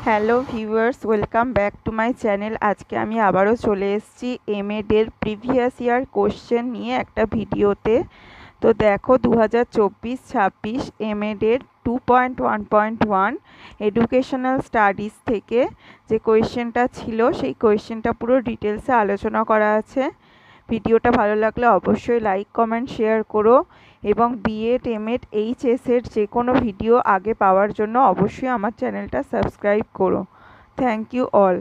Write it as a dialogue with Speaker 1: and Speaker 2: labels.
Speaker 1: Hello viewers, welcome back to my channel. আজকে আমি আবারও চলে এসেছি এমএডের প্রিভিয়াস ইয়ার কোশ্চেন নিয়ে একটা ভিডিওতে। তো দেখো 2024-26 এমএডের 2.1.1 এডুকেশনাল স্টাডিজ থেকে যে কোয়েশ্চেনটা ছিল সেই কোয়েশ্চেনটা পুরো ডিটেলসে আলোচনা করা আছে। ভিডিওটা ভালো লাগলে অবশ্যই লাইক, কমেন্ট, শেয়ার করো এবং বিএড, এমএড, এইচএসের যে কোনো ভিডিও আগে পাওয়ার জন্য অবশ্যই আমার চ্যানেলটা সাবস্ক্রাইব করো। Thank you all.